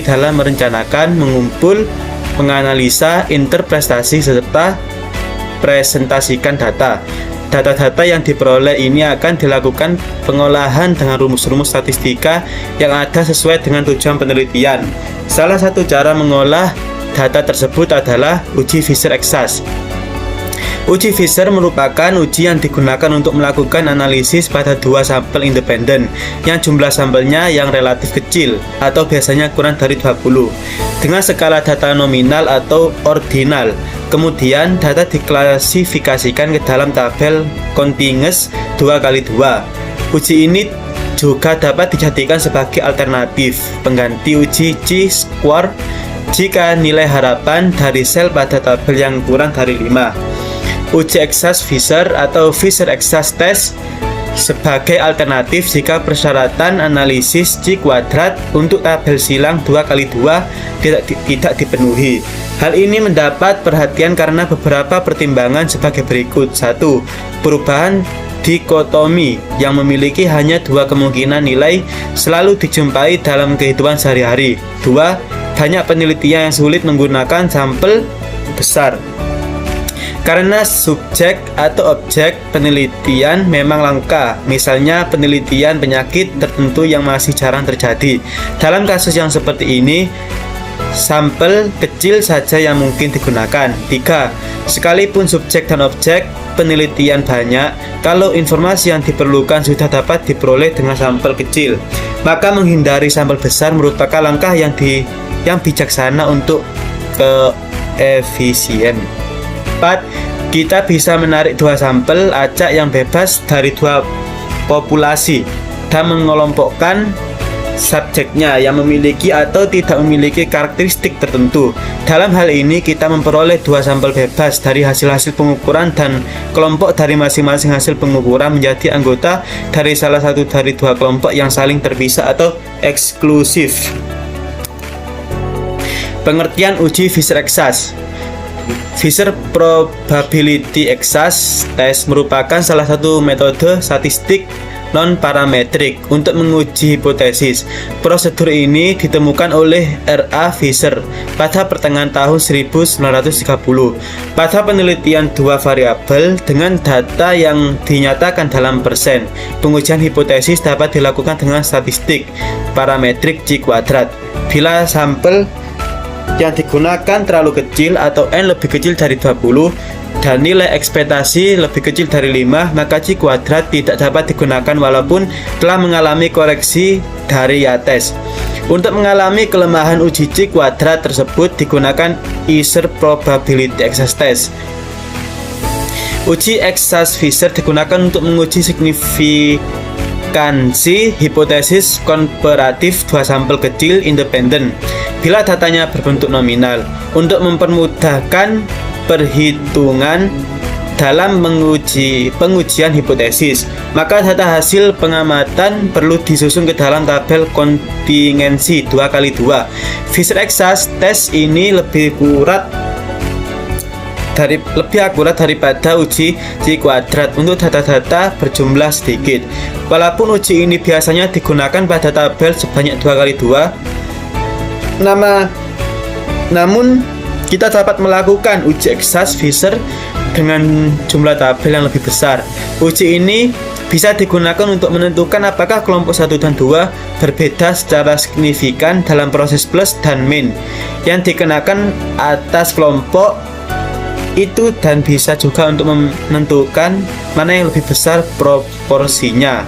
dalam merencanakan, mengumpul, menganalisa, interpretasi, serta presentasikan data. Data-data yang diperoleh ini akan dilakukan pengolahan dengan rumus-rumus statistika yang ada sesuai dengan tujuan penelitian. Salah satu cara mengolah data tersebut adalah uji Fisher-Exas. Uji Fisher merupakan uji yang digunakan untuk melakukan analisis pada dua sampel independen yang jumlah sampelnya yang relatif kecil atau biasanya kurang dari 20 dengan skala data nominal atau ordinal. Kemudian data diklasifikasikan ke dalam tabel Continuous 2x2. Uji ini juga dapat dijadikan sebagai alternatif pengganti uji chi-square jika nilai harapan dari sel pada tabel yang kurang dari 5. Uji Exas Fisher atau Fisher-Exas test sebagai alternatif jika persyaratan analisis chi kuadrat untuk tabel silang 2x2 tidak dipenuhi. Hal ini mendapat perhatian karena beberapa pertimbangan sebagai berikut. 1. Perubahan dikotomi yang memiliki hanya dua kemungkinan nilai selalu dijumpai dalam kehidupan sehari-hari. 2. Banyak penelitian yang sulit menggunakan sampel besar karena subjek atau objek penelitian memang langka, misalnya penelitian penyakit tertentu yang masih jarang terjadi. Dalam kasus yang seperti ini, sampel kecil saja yang mungkin digunakan. 3. Sekalipun subjek dan objek penelitian banyak, kalau informasi yang diperlukan sudah dapat diperoleh dengan sampel kecil, maka menghindari sampel besar merupakan langkah yang bijaksana untuk keefisien. 4. Kita bisa menarik dua sampel acak yang bebas dari dua populasi dan mengelompokkan subjeknya yang memiliki atau tidak memiliki karakteristik tertentu. Dalam hal ini kita memperoleh dua sampel bebas dari hasil-hasil pengukuran dan kelompok dari masing-masing hasil pengukuran menjadi anggota dari salah satu dari dua kelompok yang saling terpisah atau eksklusif. Pengertian uji Fisher-Exas. Fisher Probability Exas Test merupakan salah satu metode statistik non-parametrik untuk menguji hipotesis. Prosedur ini ditemukan oleh R.A. Fisher pada pertengahan tahun 1930 pada penelitian dua variabel dengan data yang dinyatakan dalam persen. Pengujian hipotesis dapat dilakukan dengan statistik parametrik chi kuadrat. Bila sampel yang digunakan terlalu kecil atau n lebih kecil dari 20 dan nilai ekspektasi lebih kecil dari 5, maka chi kuadrat tidak dapat digunakan walaupun telah mengalami koreksi dari Yates. Untuk mengalami kelemahan uji chi kuadrat tersebut digunakan Fisher Probability Exas Test. Uji Exas Fisher digunakan untuk menguji signifikansi hipotesis komparatif dua sampel kecil independen bila datanya berbentuk nominal. Untuk mempermudahkan perhitungan dalam pengujian hipotesis, maka data hasil pengamatan perlu disusun ke dalam tabel kontingensi 2x2. Fisher-Exas test ini lebih akurat daripada uji chi kuadrat untuk data-data berjumlah sedikit. Walaupun uji ini biasanya digunakan pada tabel sebanyak 2x2, namun kita dapat melakukan uji Exas Fisher dengan jumlah tabel yang lebih besar. Uji ini bisa digunakan untuk menentukan apakah kelompok 1 dan 2 berbeda secara signifikan dalam proses plus dan min yang dikenakan atas kelompok itu, dan bisa juga untuk menentukan mana yang lebih besar proporsinya.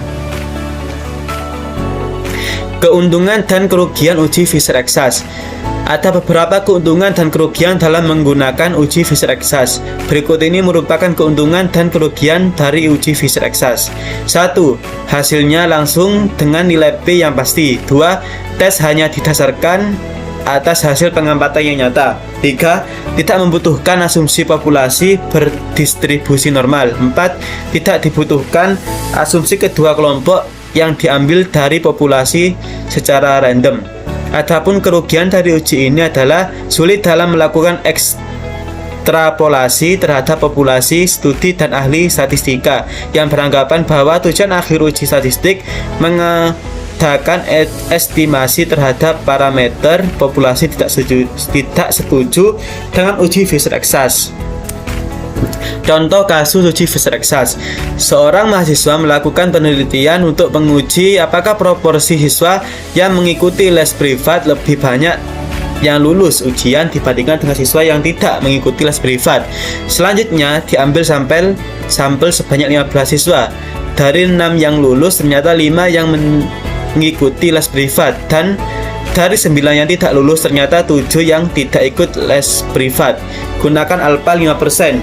Keuntungan dan kerugian uji Fisher-Exas. Ada beberapa keuntungan dan kerugian dalam menggunakan uji Fisher-Exas. Berikut ini merupakan keuntungan dan kerugian dari uji Fisher-Exas. 1. Hasilnya langsung dengan nilai P yang pasti. 2. Tes hanya didasarkan atas hasil pengamatan yang nyata. 3. Tidak membutuhkan asumsi populasi berdistribusi normal. 4. Tidak dibutuhkan asumsi kedua kelompok yang diambil dari populasi secara random. Adapun kerugian dari uji ini adalah sulit dalam melakukan ekstrapolasi terhadap populasi studi dan ahli statistika yang beranggapan bahwa tujuan akhir uji statistik mengadakan estimasi terhadap parameter populasi tidak setuju dengan uji Fisher-Exas. Contoh kasus uji Fisher-Exas. Seorang mahasiswa melakukan penelitian untuk menguji apakah proporsi siswa yang mengikuti les privat lebih banyak yang lulus ujian dibandingkan dengan siswa yang tidak mengikuti les privat. Selanjutnya diambil sampel sebanyak 15 siswa. Dari 6 yang lulus ternyata 5 yang mengikuti les privat, dan dari 9 yang tidak lulus ternyata 7 yang tidak ikut les privat. Gunakan alfa 5%.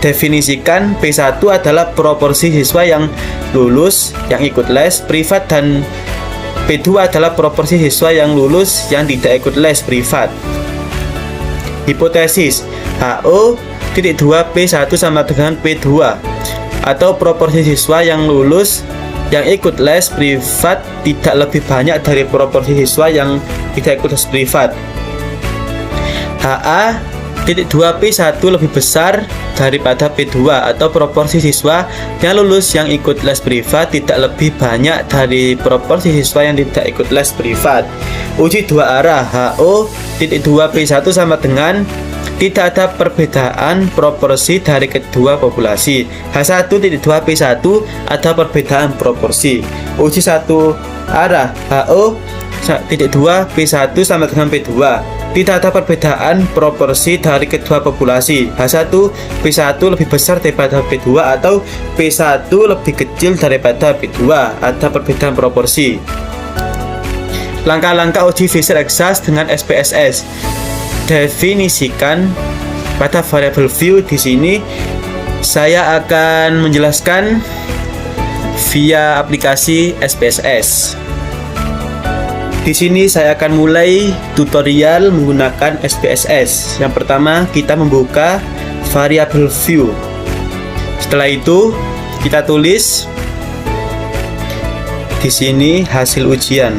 Definisikan P1 adalah proporsi siswa yang lulus yang ikut les privat, dan P2 adalah proporsi siswa yang lulus yang tidak ikut les privat. Hipotesis HO.2P1 sama dengan P2, atau proporsi siswa yang lulus yang ikut les privat tidak lebih banyak dari proporsi siswa yang tidak ikut les privat. HA.2P1 lebih besar daripada P2, atau proporsi siswa yang lulus yang ikut les privat tidak lebih banyak dari proporsi siswa yang tidak ikut les privat. Uji dua arah HO.2P1 sama dengan tidak ada perbedaan proporsi dari kedua populasi. H1.2P1 ada perbedaan proporsi. Uji satu arah HO.2P1 sama dengan P2. Tidak ada perbedaan proporsi dari kedua populasi. H1P1 lebih besar daripada P2, atau P1 lebih kecil daripada P2. Ada perbedaan proporsi. Langkah-langkah uji Fisher-Exas dengan SPSS. Definisikan pada variable view. Di sini saya akan menjelaskan via aplikasi SPSS. Di sini saya akan mulai tutorial menggunakan SPSS. Yang pertama, kita membuka variable view. Setelah itu, kita tulis di sini hasil ujian.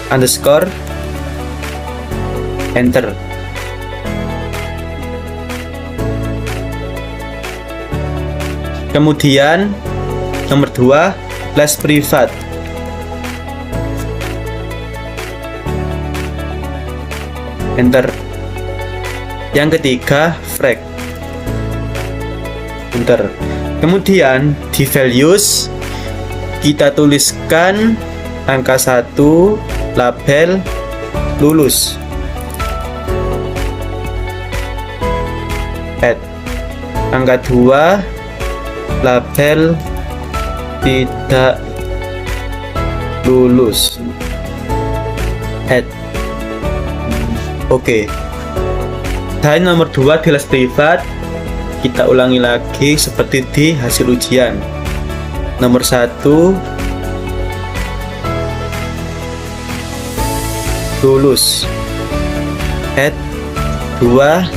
Underscore, enter. Kemudian nomor 2, les privat. Enter. Yang ketiga, frag. Enter. Kemudian di values kita tuliskan angka 1, label lulus. Add. Angka 2, label tidak lulus. Add. Oke. Dan nomor 2 di les privat kita ulangi lagi seperti di hasil ujian. Nomor 1 lulus. Add. 2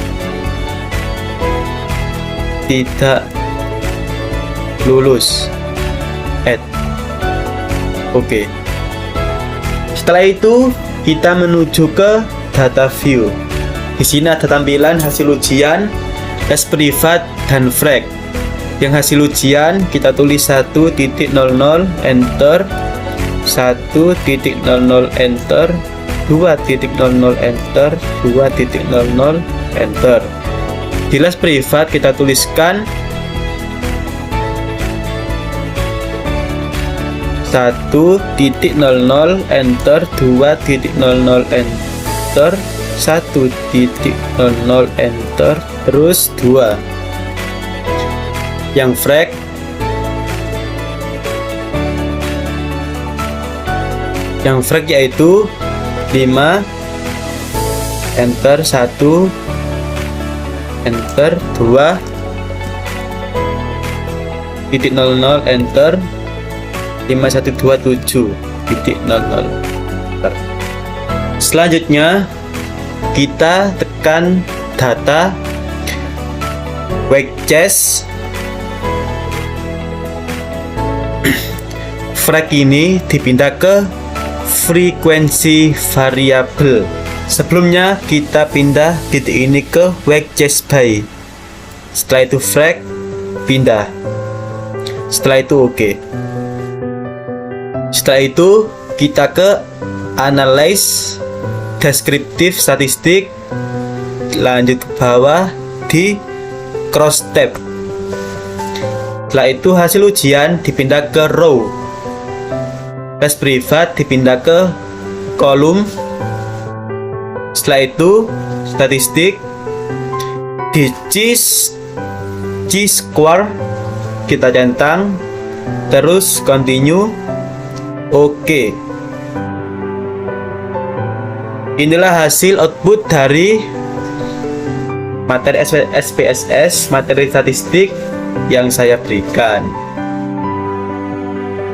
tidak lulus. Add. Oke. Setelah itu kita menuju ke data view. Di sini ada tampilan hasil ujian, les privat, dan frag. Yang hasil ujian kita tulis 1.00 enter, 1.00 enter, 2.00 enter, 2.00 enter. Di les privat kita tuliskan 1.00 enter, 2.00 enter, 1.00 enter, terus 2. Yang frag yaitu 5 enter, 1 enter, 2.00 enter, 5127.00. Selanjutnya kita tekan data WCHES. Frag ini dipindah ke frekuensi variabel. Sebelumnya kita pindah titik ini ke WCHES by. Setelah itu frag pindah. Setelah itu oke. Setelah itu kita ke analyze deskriptif statistik, lanjut ke bawah di cross tab. Setelah itu hasil ujian dipindah ke row, les privat dipindah ke kolom. Setelah itu statistik di chi-square kita centang, terus continue, oke. Inilah hasil output dari materi SPSS, materi statistik yang saya berikan,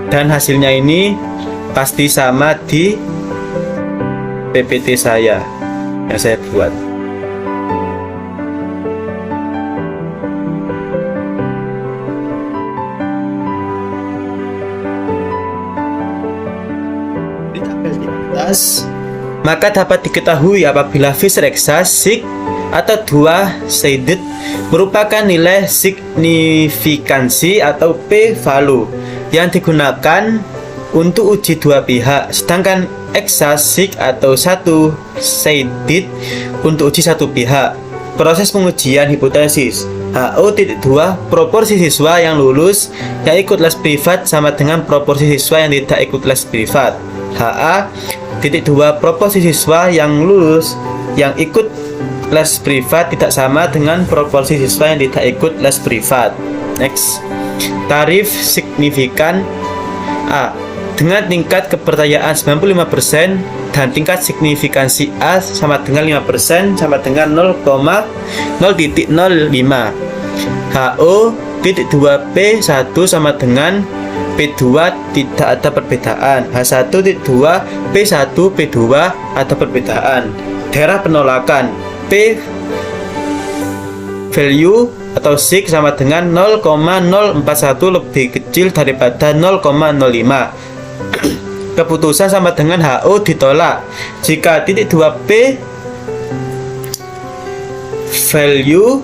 dan hasilnya ini pasti sama di PPT saya yang saya buat. Di tabel di atas, maka dapat diketahui apabila Fisher Exa, sig, atau dua-sided merupakan nilai signifikansi atau p-value yang digunakan untuk uji dua pihak, sedangkan exa, sig, atau satu-sided untuk uji satu pihak. Proses pengujian hipotesis HO.2 proporsi siswa yang lulus yang ikut les privat sama dengan proporsi siswa yang tidak ikut les privat. HA.2 proporsi siswa yang lulus yang ikut les privat tidak sama dengan proporsi siswa yang tidak ikut les privat. Next. Tarif signifikan A dengan tingkat kepercayaan 95% dan tingkat signifikansi A sama dengan 5% sama dengan 0,005. HO.2P1 sama dengan P2 tidak ada perbedaan. H1.2 P1 P2 ada perbedaan. Daerah penolakan P value atau sig sama dengan 0,041 lebih kecil daripada 0,05. Keputusan sama dengan HO ditolak jika titik 2P value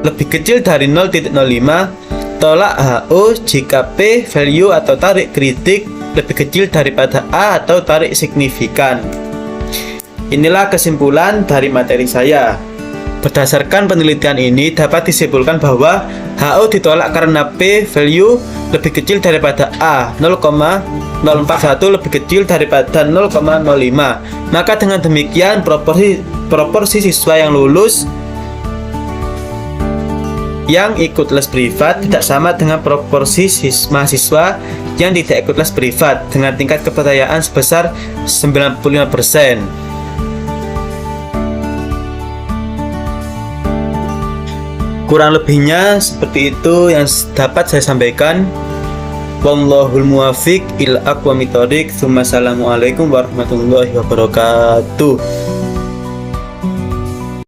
lebih kecil dari 0,05. Tolak HO jika P value atau tarik kritik lebih kecil daripada A atau tarik signifikan. Inilah kesimpulan dari materi saya. Berdasarkan penelitian ini dapat disimpulkan bahwa HO ditolak karena P value lebih kecil daripada A, 0,041 lebih kecil daripada 0,05. Maka dengan demikian proporsi siswa yang lulus yang ikut les privat tidak sama dengan proporsi mahasiswa yang tidak ikut les privat dengan tingkat kepercayaan sebesar 95%. Kurang lebihnya seperti itu yang dapat saya sampaikan. Wallahul muwaffiq ila aqwamit thoriq. Wassalamualaikum warahmatullahi wabarakatuh.